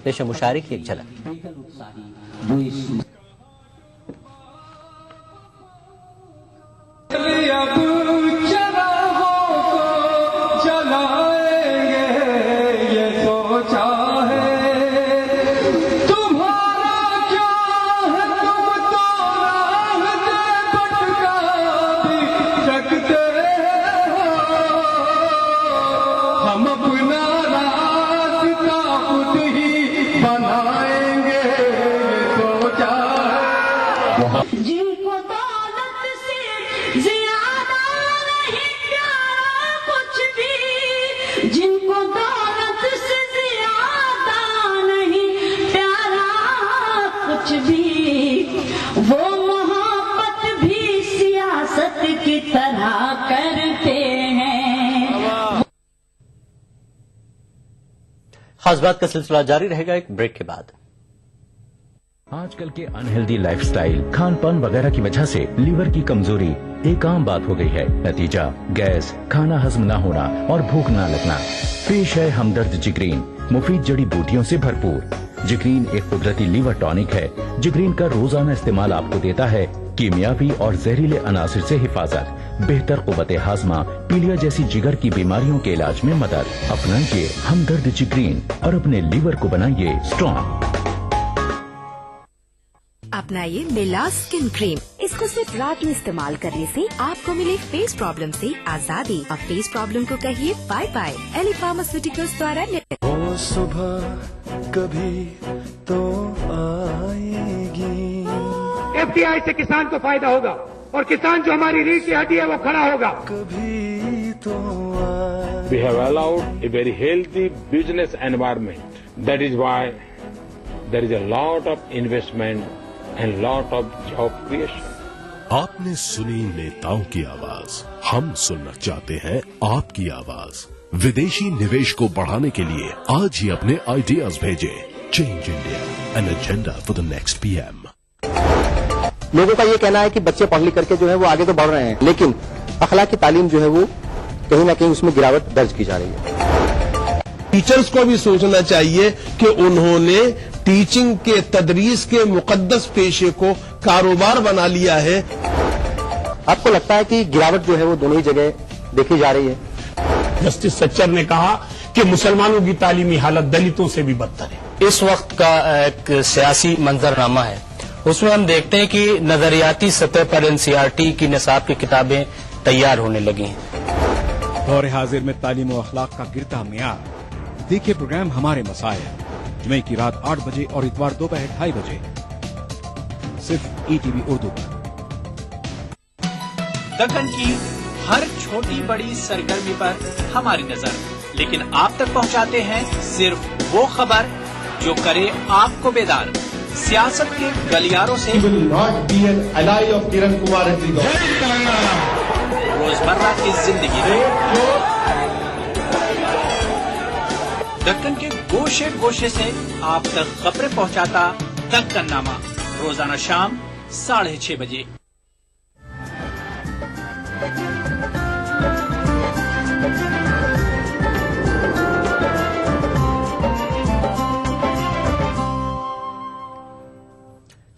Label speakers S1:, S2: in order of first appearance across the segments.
S1: पेश मुशायरे की एक झलक।
S2: जिनको दौलत से ज्यादा नहीं प्यारा कुछ भी, जिनको दौलत से ज्यादा नहीं प्यारा कुछ भी, वो मोहब्बत भी सियासत की तरह करते हैं।
S1: खास बात का सिलसिला जारी रहेगा एक ब्रेक के बाद।
S3: आजकल के अनहेल्दी लाइफस्टाइल, खान पान वगैरह की वजह से लीवर की कमजोरी एक आम बात हो गई है। नतीजा गैस, खाना हजम न होना और भूख न लगना। पेश है हमदर्द जिग्रीन, मुफीद जड़ी बूटियों से भरपूर। जिग्रीन एक कुदरती लीवर टॉनिक है। जिग्रीन का रोजाना इस्तेमाल आपको देता है कीमियावी और जहरीले अनासिर से हिफाजत, बेहतर कुव्वते हाजमा, पीलिया जैसी जिगर की बीमारियों के इलाज में मदद। अपनाइए हमदर्द जिग्रीन और अपने लीवर को बनाइए स्ट्रॉन्ग।
S4: अपनाइए मिला स्किन क्रीम। इसको सिर्फ रात में इस्तेमाल करने से आपको मिले फेस प्रॉब्लम से आजादी। अब फेस प्रॉब्लम को कहिए बाय बाय। एली फार्मास्यूटिकल्स द्वारा
S5: वो सुबह कभी तो आएगी।
S6: एफडीआई से किसान को फायदा होगा और किसान जो हमारी रीढ़ की हड्डी है वो खड़ा होगा।
S5: कभी तो आएगी।
S7: We have allowed a very healthy business environment. That is why there is a lot of investment and lot of job creation.
S8: आपने सुनी नेताओं की आवाज, हम सुनना चाहते हैं आपकी आवाज। विदेशी निवेश को बढ़ाने के लिए आज ही अपने आइडियाज भेजें। Change India, an agenda for the next PM.
S9: लोगों का ये कहना है कि बच्चे पढ़ लिख करके जो है वो आगे तो बढ़ रहे हैं, लेकिन अखलाकी तालीम जो है वो कहीं ना कहीं उसमें गिरावट दर्ज की जा रही है।
S10: टीचर्स को भी सोचना चाहिए कि उन्होंने टीचिंग के तदरीस के मुकद्दस पेशे को कारोबार बना लिया है।
S9: आपको लगता है कि गिरावट जो है वो दोनों ही जगह देखी जा रही है?
S6: जस्टिस सच्चर ने कहा कि मुसलमानों की तालीमी हालत दलितों से भी बदतर है।
S11: इस वक्त का एक सियासी मंजरनामा है, उसमें हम देखते हैं कि नजरियाती सतह पर एनसीईआरटी की निसाब की किताबें तैयार होने लगी हैं।
S12: दौर हाजिर में तालीम और अखलाक का गिरता मियार। देखिए प्रोग्राम हमारे मसाइल, जुमे की रात 8 बजे और इतवार दोपहर 2:30 बजे, सिर्फ ईटीवी उर्दू पर।
S13: दक्कन की हर छोटी बड़ी सरगर्मी पर हमारी नजर, लेकिन आप तक पहुंचाते हैं सिर्फ वो खबर जो करे आपको बेदार। सियासत के गलियारों से रोजमर्रा की जिंदगी में दक्कन के गोशे गोशे से आप तक खबरें पहुंचाता दक्कननामा, रोजाना शाम 6:30 बजे।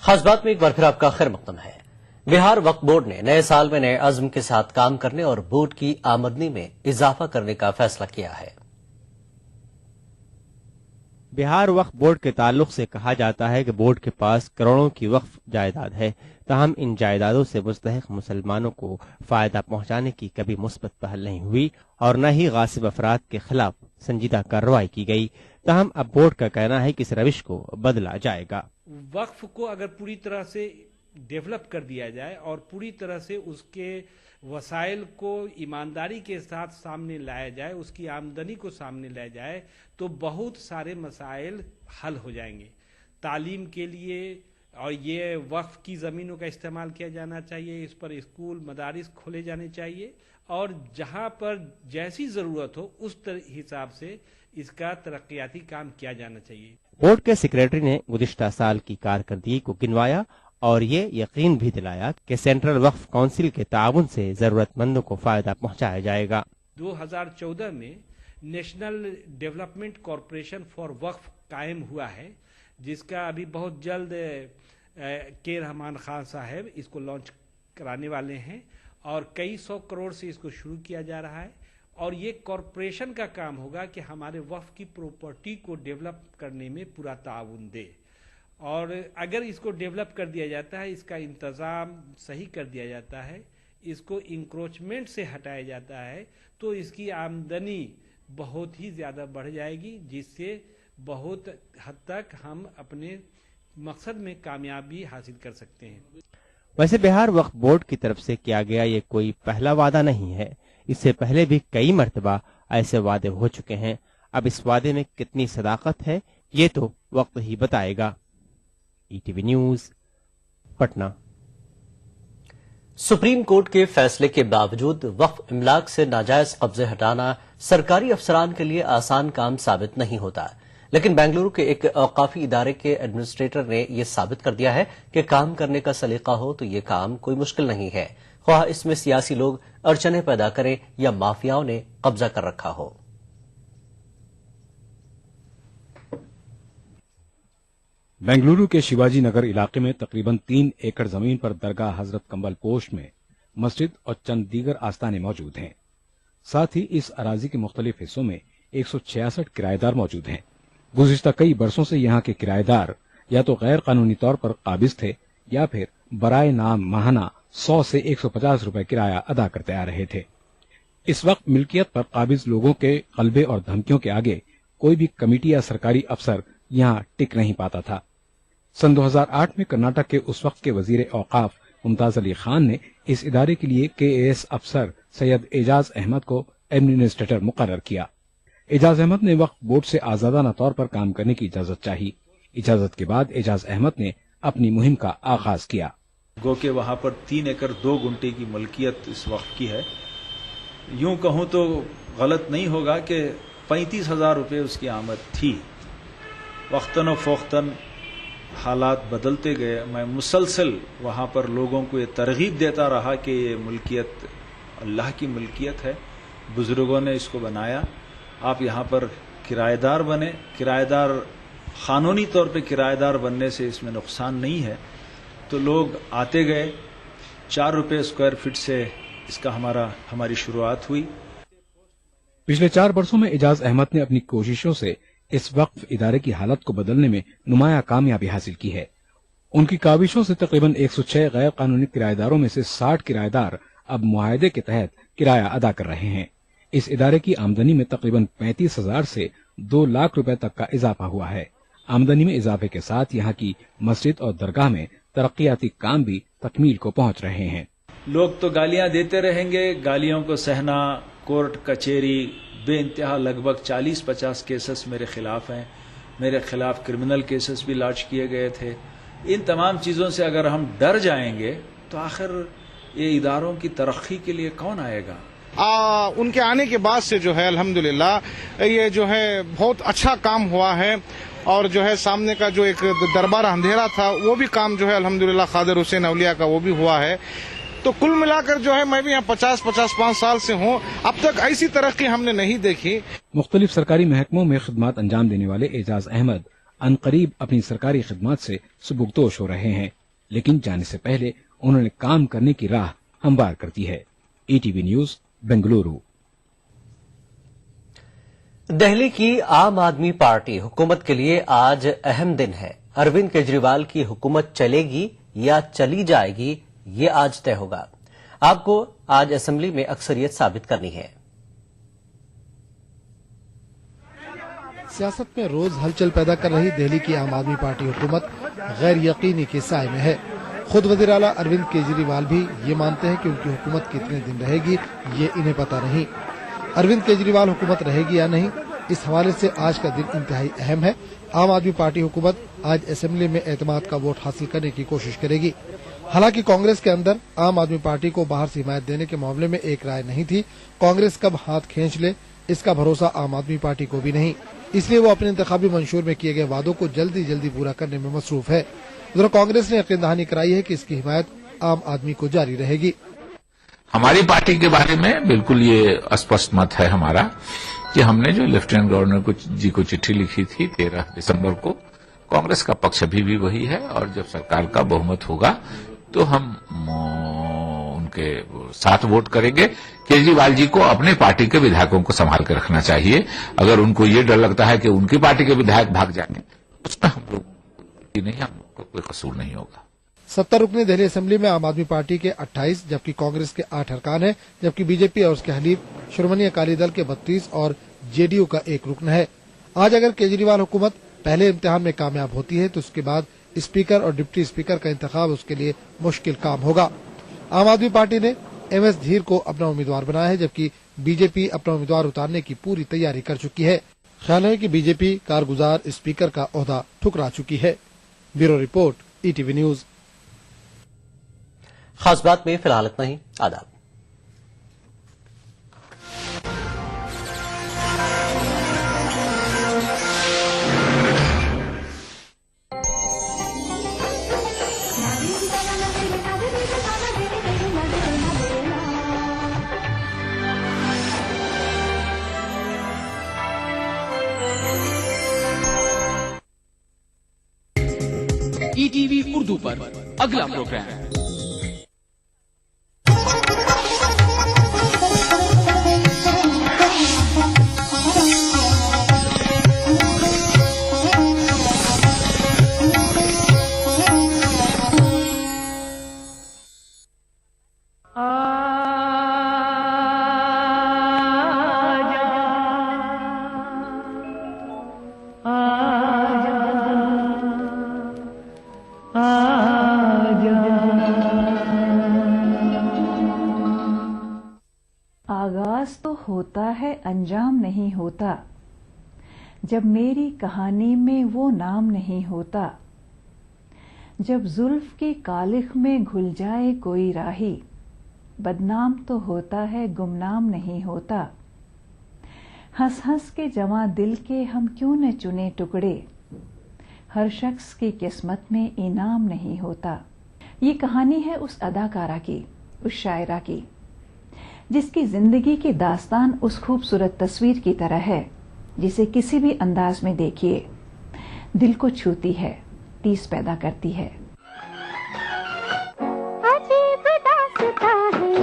S1: खास बात में एक बार फिर आपका खैर मकदम है। बिहार वक्फ बोर्ड ने नए साल में नए अज़्म के साथ काम करने और बोर्ड की आमदनी में इजाफा करने का फैसला किया है।
S14: बिहार वक्फ बोर्ड के ताल्लुक से कहा जाता है कि बोर्ड के पास करोड़ों की वक्फ जायदाद है, ताहम इन जायदादों से मुस्तहिक मुसलमानों को फायदा पहुंचाने की कभी मुस्बत पहल नहीं हुई और न ही गासिब अफराद के खिलाफ संजीदा कार्रवाई की गई। ताहम अब बोर्ड का कहना है कि इस रविश को बदला जाएगा।
S15: वक्फ को अगर पूरी तरह से डेवलप कर दिया जाए और पूरी तरह से उसके वसाइल को ईमानदारी के साथ सामने लाया जाए, उसकी आमदनी को सामने लाया जाए, तो बहुत सारे मसाइल हल हो जाएंगे। तालीम के लिए और ये वक्फ की ज़मीनों का इस्तेमाल किया जाना चाहिए, इस पर स्कूल मदारिस खोले जाने चाहिए और जहां पर जैसी ज़रूरत हो उस हिसाब से इसका तरक्याती काम किया जाना चाहिए।
S14: बोर्ड के सेक्रेटरी ने गुज़िश्ता साल की कारकर्दगी को गिनवाया और ये यकीन भी दिलाया कि सेंट्रल वक्फ काउंसिल के ताउन से जरूरतमंदों को फायदा पहुंचाया जाएगा।
S15: 2014 में नेशनल डेवलपमेंट कॉरपोरेशन फॉर वक्फ कायम हुआ है, जिसका अभी बहुत जल्द के रहमान खान साहब इसको लॉन्च कराने वाले हैं और कई 100 करोड़ से इसको शुरू किया जा रहा है। और ये कॉरपोरेशन का काम होगा कि हमारे वक्फ की प्रॉपर्टी को डेवलप करने में पूरा ताउन दे, और अगर इसको डेवलप कर दिया जाता है, इसका इंतज़ाम सही कर दिया जाता है, इसको इंक्रोचमेंट से हटाया जाता है, तो इसकी आमदनी बहुत ही ज़्यादा बढ़ जाएगी, जिससे बहुत हद तक हम अपने मकसद में कामयाबी हासिल कर सकते हैं।
S14: वैसे बिहार वक्फ बोर्ड की तरफ से किया गया ये कोई पहला वादा नहीं है। इससे पहले भी कई मर्तबा ऐसे वादे हो चुके हैं। अब इस वादे में कितनी सदाकत है ये तो वक्त ही बताएगा। ETV news, Patna.
S1: Supreme court के फैसले के बावजूद वक्फ इमलाक से नाजायज कब्जे हटाना सरकारी अफसरान के लिए आसान काम साबित नहीं होता, लेकिन बेंगलुरु के एक औकाफी इदारे के एडमिनिस्ट्रेटर ने यह साबित कर दिया है कि काम करने का सलीका हो तो ये काम कोई मुश्किल नहीं है, ख्वाह इसमें सियासी लोग अड़चने पैदा करें या माफियाओं ने कब्जा कर रखा हो।
S12: बेंगलुरु के शिवाजी नगर इलाके में तकरीबन 3 एकड़ जमीन पर दरगाह हजरत कंबल पोस्ट में मस्जिद और चंद दीगर आस्थानें मौजूद हैं। साथ ही इस अराजी के मुख्तलिफ हिस्सों में 166 किराएदार मौजूद हैं। गुज़िश्ता कई बरसों से यहाँ के किराएदार या तो गैर कानूनी तौर पर काबिज थे या फिर बराए नाम माहाना 100 से 150 रुपए किराया अदा करते आ रहे थे। इस वक्त मिल्कियत पर काबिज लोगों के गलबे और धमकियों के आगे कोई भी कमेटी या सरकारी अफसर यहाँ टिक नहीं पाता था। सन 2008 में कर्नाटक के उस वक्त के वजीर औकाफ मुमताज अली खान ने इस इदारे के लिए KAS अफसर सैयद एजाज अहमद को एडमिनिस्ट्रेटर मुकर्रर किया। एजाज अहमद ने वक्फ बोर्ड से आजादाना तौर पर काम करने की इजाजत चाही। इजाजत के बाद एजाज अहमद ने अपनी मुहिम का आगाज किया।
S16: गो के वहां पर 3 एकड़ 2 गुंटे की मलकियत इस वक्त की है। यूं कहूं तो गलत नहीं होगा कि 35,000 रुपये उसकी आमद थी। वक्तन और फोख्तन हालात बदलते गए। मैं मुसलसल वहां पर लोगों को ये तरगीब देता रहा कि ये मुल्कियत अल्लाह की मुल्कियत है, बुजुर्गों ने इसको बनाया। आप यहाँ पर किराएदार बने, किराएदार कानूनी तौर पे किराएदार बनने से इसमें नुकसान नहीं है। तो लोग आते गए। 4 रुपये स्क्वायर फीट से इसका हमारी शुरुआत हुई।
S12: पिछले 4 वर्षों में एजाज अहमद ने अपनी कोशिशों से इस वक्फ इदारे की हालत को बदलने में नुमाया कामयाबी हासिल की है। उनकी काविशों से तकरीबन 106 गैर कानूनी किराएदारों में से 60 किराएदार अब मुआहदे के तहत किराया अदा कर रहे हैं। इस इदारे की आमदनी में तकरीबन 35,000 से 2 लाख रुपए तक का इजाफा हुआ है। आमदनी में इजाफे के साथ यहाँ की मस्जिद और दरगाह में तरक्याती काम भी तकमील को पहुंच रहे हैं।
S16: लोग तो गालियां देते रहेंगे, गालियों को सहना, कोर्ट कचहरी बेइंतहा लगभग 40-50 केसेस मेरे खिलाफ हैं। मेरे खिलाफ क्रिमिनल केसेस भी लॉन्च किए गए थे। इन तमाम चीजों से अगर हम डर जाएंगे तो आखिर ये इदारों की तरक्की के लिए कौन आएगा।
S17: उनके आने के बाद से जो है अल्हम्दुलिल्लाह ये जो है बहुत अच्छा काम हुआ है, और जो है सामने का जो एक दरबार अंधेरा था वो भी काम जो है अल्हम्दुलिल्लाह खादर हुसैन औलिया का वो भी हुआ है। तो कुल मिलाकर जो है मैं भी यहाँ 50-55 साल से हूँ, अब तक ऐसी तरक्की हमने नहीं देखी।
S12: मुख्तलिफ सरकारी महकमों में खिदमत अंजाम देने वाले एजाज अहमद अनकरीब अपनी सरकारी खिदमत से सुबुकदोश हो रहे हैं, लेकिन जाने से पहले उन्होंने काम करने की राह हमवार कर दी है। ETV news, Bengaluru.
S1: दिल्ली की आम आदमी पार्टी हुकूमत के लिए आज अहम दिन है। अरविंद केजरीवाल की हुकूमत चलेगी या चली जाएगी, ये आज तय होगा। आपको आज असेंबली में अक्सरियत साबित करनी है।
S18: सियासत में रोज हलचल पैदा कर रही दिल्ली की आम आदमी पार्टी हुकूमत गैर यकीनी के साए में है। खुद वज़ीर आला अरविंद केजरीवाल भी ये मानते हैं कि उनकी हुकूमत कितने दिन रहेगी ये इन्हें पता नहीं। अरविंद केजरीवाल हुकूमत रहेगी या नहीं, इस हवाले से आज का दिन इंतहाई अहम है। आम आदमी पार्टी हुकूमत आज असेंबली में एतमाद का वोट हासिल करने की कोशिश करेगी। हालांकि कांग्रेस के अंदर आम आदमी पार्टी को बाहर से हिमायत देने के मामले में एक राय नहीं थी। कांग्रेस कब हाथ खींच ले इसका भरोसा आम आदमी पार्टी को भी नहीं, इसलिए वो अपने इंतखाबी मंशूर में किए गए वादों को जल्दी जल्दी पूरा करने में मसरूफ है। उधर कांग्रेस ने यकीन दहानी कराई है कि इसकी हिमायत आम आदमी को जारी रहेगी।
S19: हमारी पार्टी के बारे में बिल्कुल ये स्पष्ट मत है हमारा कि हमने जो लेफ्टिनेंट गवर्नर जी को चिट्ठी लिखी थी 13 दिसंबर को, कांग्रेस का पक्ष अभी भी वही है और जब सरकार का बहुमत होगा तो हम उनके साथ वोट करेंगे। केजरीवाल जी को अपने पार्टी के विधायकों को संभाल कर रखना चाहिए। अगर उनको ये डर लगता है कि उनकी पार्टी के विधायक भाग जाएंगे, उसमें हम लोग नहीं, हम लोग को कोई कसूर नहीं होगा।
S18: 70 रुकनी दिल्ली असेंबली में आम आदमी पार्टी के 28 जबकि कांग्रेस के 8 अरकान हैं, जबकि बीजेपी और उसके हलीफ श्रोमणी अकाली दल के 32 और जेडीयू का 1 रुकन है। आज अगर केजरीवाल हुकूमत पहले इम्तिहान में कामयाब होती है तो उसके बाद स्पीकर और डिप्टी स्पीकर का इंतखाब उसके लिए मुश्किल काम होगा। आम आदमी पार्टी ने MS धीर को अपना उम्मीदवार बनाया है, जबकि बीजेपी अपना उम्मीदवार उतारने की पूरी तैयारी कर चुकी है। ख्याल है कि बीजेपी कारगुजार स्पीकर का ओहदा ठुकरा चुकी है। Bureau report, ETV news.
S1: खास बात में फिलहाल इतना ही। आदाब।
S13: ETV उर्दू पर अगला प्रोग्राम
S20: आगाज तो होता है, अंजाम नहीं होता। जब मेरी कहानी में वो नाम नहीं होता, जब जुल्फ की कालिख में घुल जाए कोई राही, बदनाम तो होता है, गुमनाम नहीं होता। हंस हंस के जवां दिल के हम क्यों न चुने टुकड़े, हर शख्स की किस्मत में इनाम नहीं होता। ये कहानी है उस अदाकारा की, उस शायरा की, जिसकी जिंदगी की दास्तान उस खूबसूरत तस्वीर की तरह है जिसे किसी भी अंदाज में देखिए दिल को छूती है, टीस पैदा करती है।
S2: अजीब दास्तां है,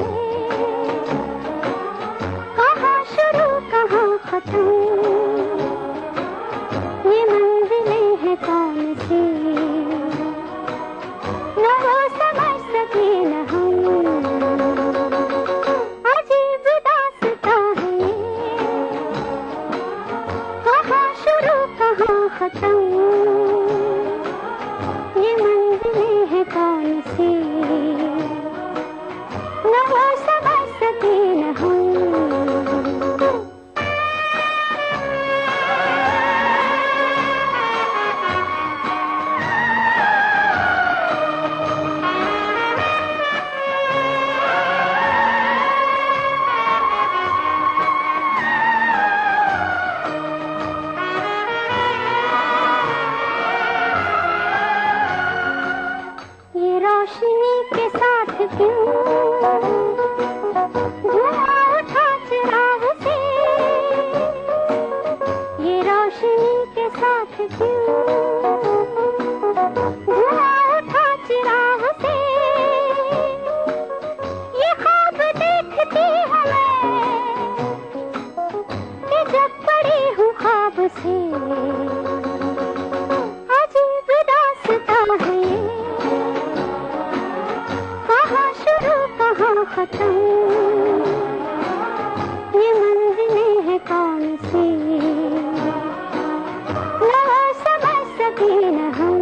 S2: कहाँ शुरू कहाँ खत्म, ये मंजिलें हैं कौन सी, न वो समझ सके न हम। अजीब दास्तां है, कहाँ शुरू कहाँ खत्म, ये मंजिलें हैं कौन सी, न वो समझ सके न हम। ये रोशनी के साथ क्यों धुआं उठा चिराग से, ये रोशनी के साथ क्यों धुआं उठा चिराग से, ये ख्वाब देखती हूँ मैं कि जब पड़ी हूँ ख्वाब से। अजीब दास्तां है, कहाँ शुरू कहाँ खत्म, ये मंजिलें हैं कौन सी, न समझ सके न हम।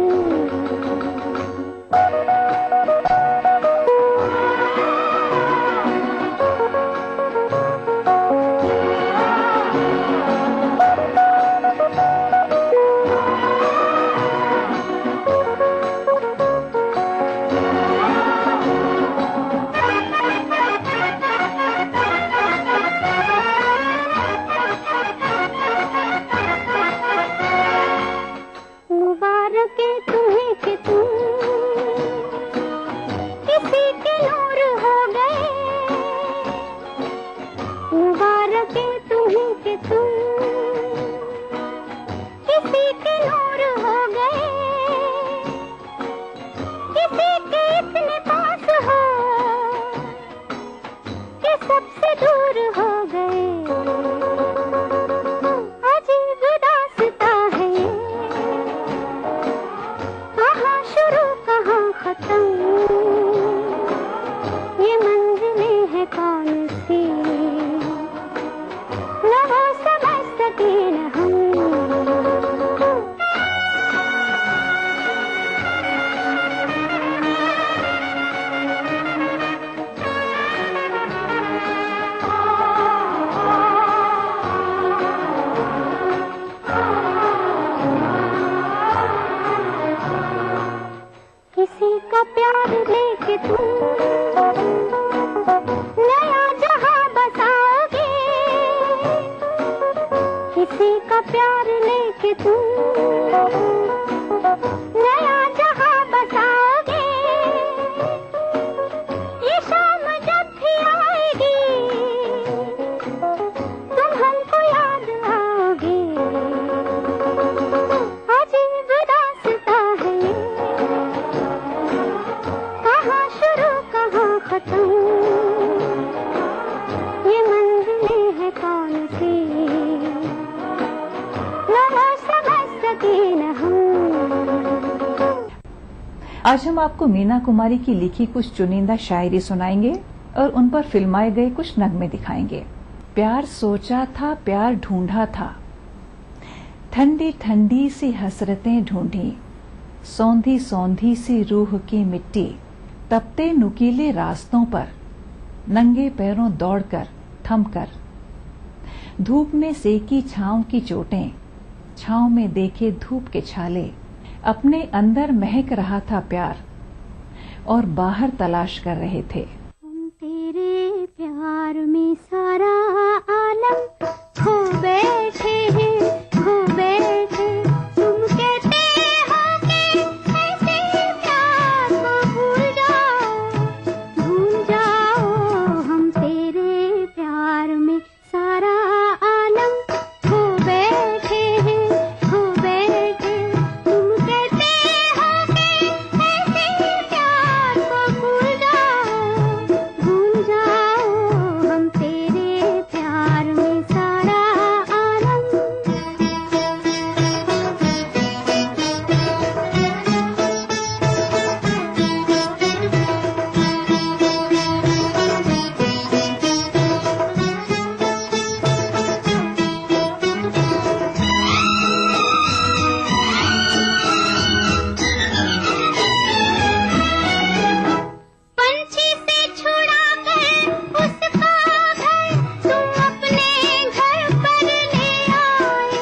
S2: मुबारक है तुम्हें कि तुम किसी के नूर हो गए, मुबारक है तुम्हें कि तुम लेके तुम नया जहां बसाओगे, किसी का प्यार लेके तुम नया जहां बसाओगे। ये शाम जब भी आएगी तुम हमको याद आओगे। अजीब दास्ता है ये, कहाँ शुरू कहाँ खत्म, ये मंजिलें है कौन सी न समझ सके न हम।
S20: आज हम आपको मीना कुमारी की लिखी कुछ चुनिंदा शायरी सुनाएंगे और उन पर फिल्माए गए कुछ नगमे दिखाएंगे। प्यार सोचा था, प्यार ढूंढा था, ठंडी ठंडी सी हसरतें ढूंढी, सौंधी सौंधी सी रूह की मिट्टी, तपते नुकीले रास्तों पर नंगे पैरों दौड़कर थमकर, धूप में सेकी छांव की चोटें, छांव में देखे धूप के छाले, अपने अंदर महक रहा था प्यार और बाहर तलाश कर रहे थे।
S2: तेरे प्यार में सारा आलम खो बैठे हैं, खो बैठे। तुम कहते हो कि ऐसे प्यार को भूल जाओ, हम तेरे प्यार में सारा आलम खो बैठे हैं, खो बैठे। तुम कहते हो कि ऐसे प्यार को भूल जाओ, हम तेरे प्यार में सारा आलम। पंछी से छुड़ा कर उसका घर तुम अपने घर पर ले आए,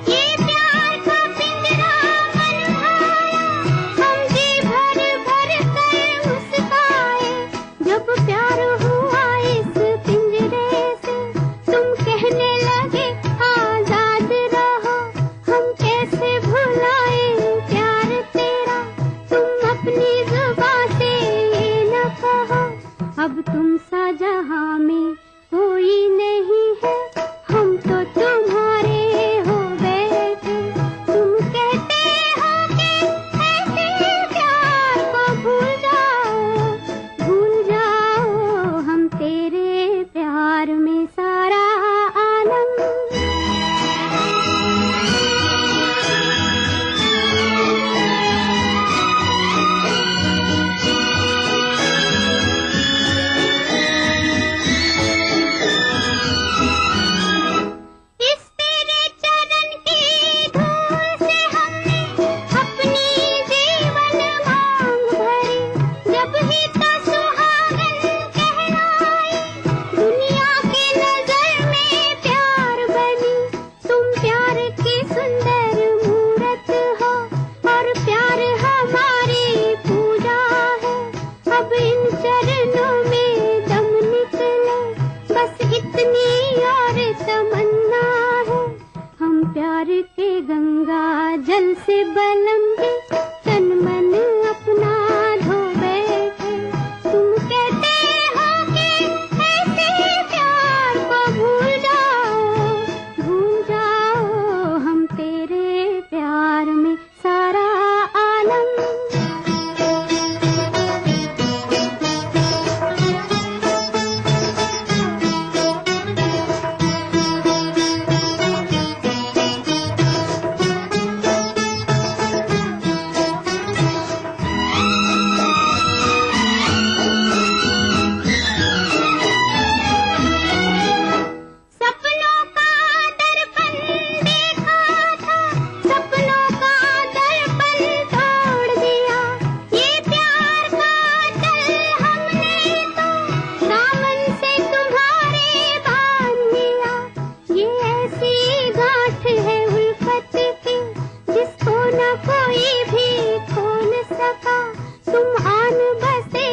S2: ये प्यार का पिंजरा बनवाया, हम जी भर भर कर मुस्काए। जब प्यार हुआ इस पिंजरे से तुम कहने लगे आजाद रहो, हम कैसे भुलाए प्यार तेरा, तुम अपनी जुबान से ये न कहो, अब तुम सा जहां में कोई नहीं है, हम तो तुम्हारे हो बैठे। तुम कहते हो कि ऐसे प्यार को भूल जाओ, हम तेरे प्यार में सारा आलम। इस तेरे चरण की धूल से हमने अपनी जीवन मांग भरी, जब ही तो सुहागन कहलाई, दुनिया की नजर में प्यार बनी। तुम प्यार की सुंदर मूरत हो और प्यार हमारी पूजा है, अब इन चरणों में दम निकले, बस इतनी और तमन्ना है, हम प्यार के गंगा जल से बलम के तन मन अपना धो बैठे। तुम कहते हो कि ऐसे प्यार को भूल जाओ, हम तेरे प्यार में सारा आलम। कोई भी खोल सका, तुम आन बसे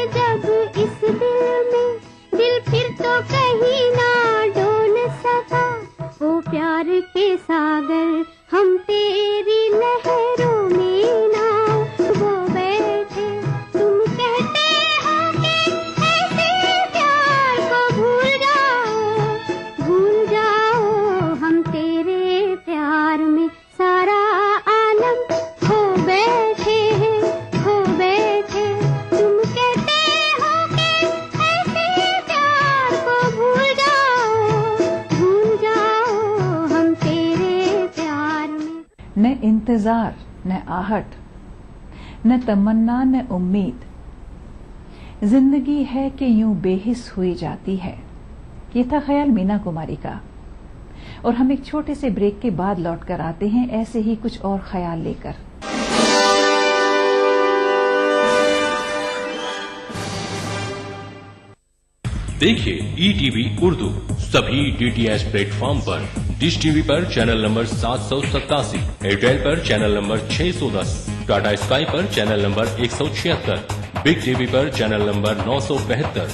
S20: इंतजार, न आहट, न तमन्ना, न उम्मीद। जिंदगी है कि यूं बेहिस हुई जाती है। ये था ख्याल मीना कुमारी का। और हम एक छोटे से ब्रेक के बाद लौट कर आते हैं ऐसे ही कुछ और ख्याल लेकर।
S21: देखिए ETV उर्दू सभी DTH प्लेटफॉर्म पर। डिश टीवी पर चैनल नंबर 787, एयरटेल पर चैनल नंबर 610, टाटा स्काई पर चैनल नंबर 176, बिग टीवी पर चैनल नंबर 972,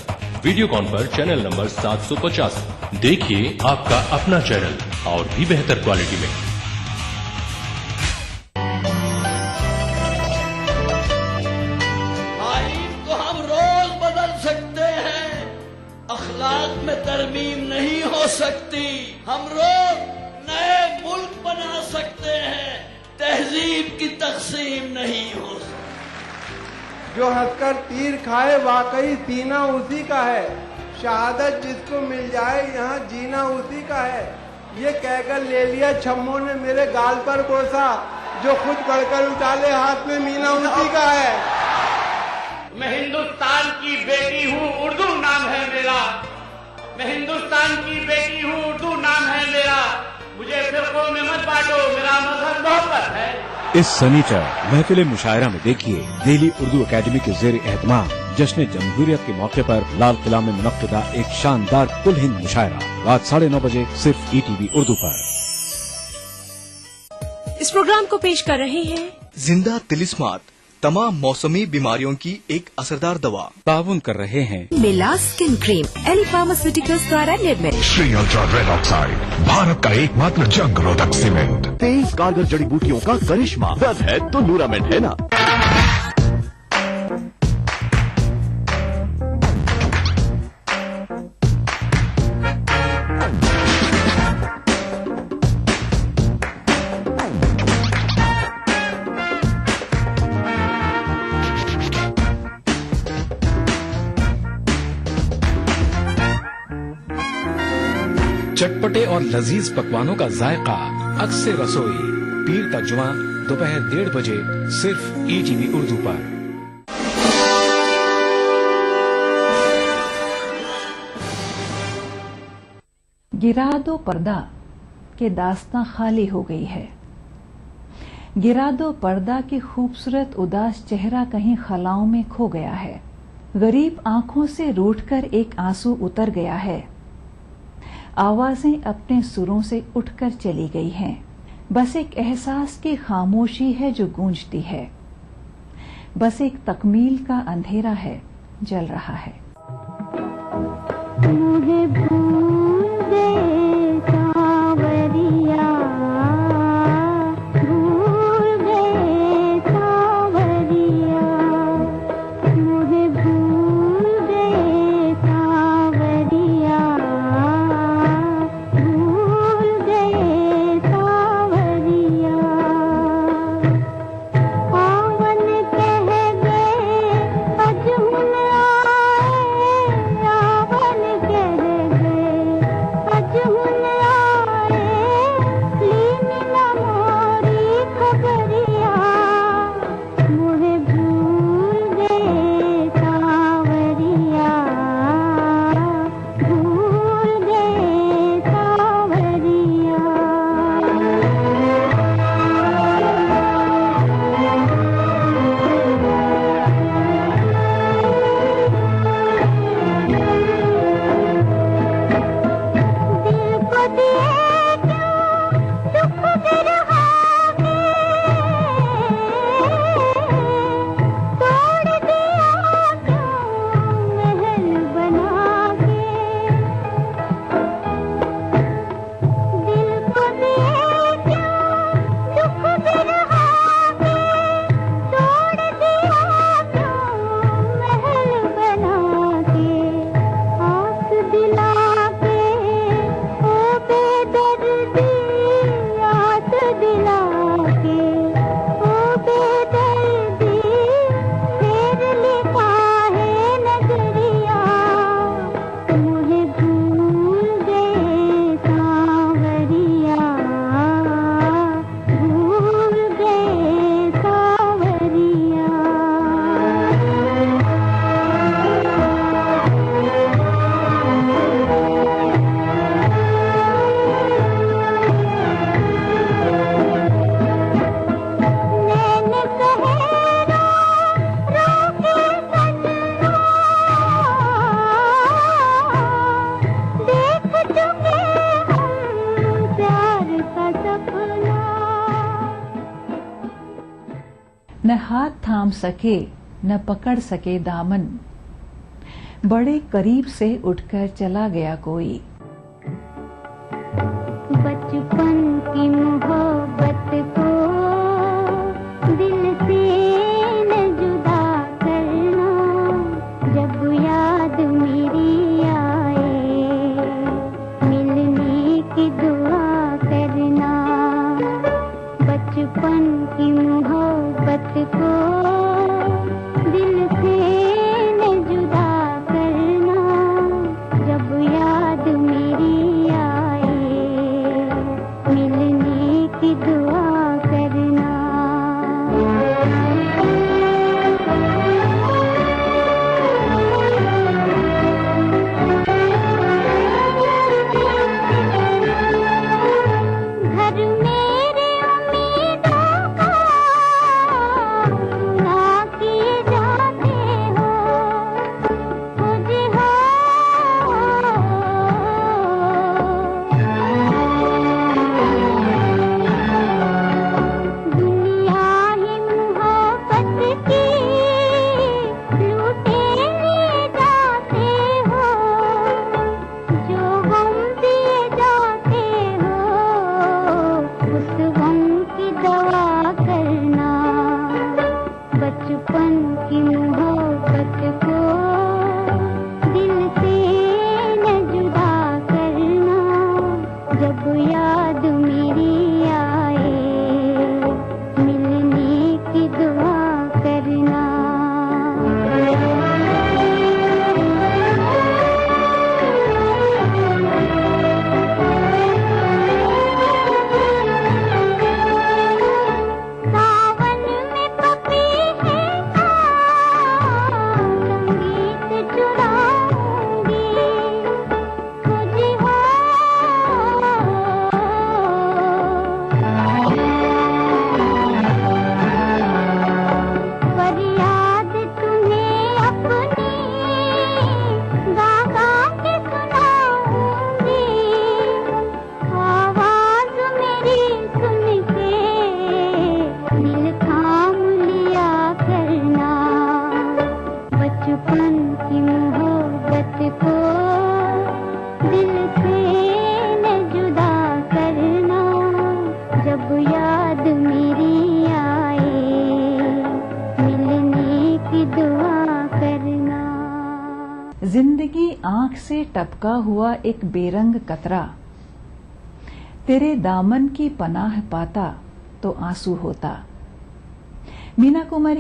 S21: वीडियोकॉन पर चैनल नंबर 750। देखिए आपका अपना चैनल और भी बेहतर क्वालिटी में।
S22: आईन को हम रोज बदल सकते हैं, अखलाक में तरमीम नहीं हो सकती। हम रोज नए मुल्क बना सकते हैं, तहजीब की तकसीम नहीं हो सकती।
S23: जो हंसकर तीर खाए वाकई सीना उसी का है, शहादत जिसको मिल जाए यहाँ जीना उसी का है। ये कहकर ले लिया छम्मों ने मेरे गाल पर बोसा, जो खुद बढ़कर उछाले हाथ में मीना उसी का है।
S22: मैं हिंदुस्तान की बेटी हूँ, उर्दू नाम है मेरा। मैं हिंदुस्तान की बेटी हूँ, उर्दू नाम है मेरा। मुझे फिरकों में मत बांटो, मेरा मजहब मोहब्बत है।
S12: इस शनिचर महफिल मुशायरा में देखिए दिल्ली उर्दू अकेडमी के ज़ेर एहतमाम जश्न जमहूरियत के मौके पर लाल किला में मुनक्किदा एक शानदार कुल हिंद मुशायरा रात 9:30 बजे सिर्फ ETV उर्दू पर।
S4: इस प्रोग्राम को पेश कर रहे हैं
S24: जिंदा तिलिस्मात, तमाम मौसमी बीमारियों की एक असरदार दवा।
S12: ताउन कर रहे हैं
S4: मिलास स्किन क्रीम, एली फार्मास्यूटिकल्स द्वारा निर्मित।
S8: Shri ultra red oxide, Bharat का एकमात्र जंग रोधक सीमेंट।
S25: 23 कारगर जड़ी बूटियों का करिश्मा। दर्द है तो न्यूरामेंट है ना।
S3: चटपटे और लजीज पकवानों का जायका, अक्सर रसोई, पीर का जुमा दोपहर 1:30 बजे सिर्फ ETV उर्दू पर।
S20: गिरा दो पर्दा के दास्तां खाली हो गई है। गिरा दो पर्दा की खूबसूरत उदास चेहरा कहीं खलाओं में खो गया है। गरीब आंखों से रूठकर एक आंसू उतर गया है। आवाजें अपने सुरों से उठकर चली गई हैं। बस एक एहसास की खामोशी है जो गूंजती है। बस एक तकमील का अंधेरा है जल रहा है।
S2: मुझे भूल गए सांवरिया, भूल गए सांवरिया, मुझे भूल गए सांवरिया, भूल गए सांवरिया। आवन कह गए अजहुन आए,
S20: न हाथ थाम सके न पकड़ सके दामन, बड़े करीब से उठकर चला गया कोई।
S2: बचपन की मोहब्बत को दिल से न जुदा करना, जब याद मेरी आए मिलने की दुआ करना। बचपन की मोहब्बत को दिल से न जुदा करना, जब याद मेरी आए मिलने की दुआ करना। घर मेरे उम्मीदों का ना किए जाते हो, खुद हो दुनिया ही मोहब्बत की लूटे ले जाते हो, जो गम दिए जाते हो उस गम की दवा करना। बचपन की मोहब्बत को दिल से न जुदा करना, जब याद मेरी आए मिलने की दुआ करना। सावन में पपीहे का संगीत चुराऊंगी, खुद हो फरियाद तुम्हें अपनी गा के सुनाऊंगी, आवाज मेरी सुन के दिल थाम लिया करना। बचपन की मोहब्बत को दिल से न जुदा करना, जब याद मेरी आए मिलने की दुआ करना।
S20: जिंदगी आंख से टपका हुआ एक बेरंग कतरा, तेरे दामन की पनाह पाता तो आंसू होता। मीना कुमारी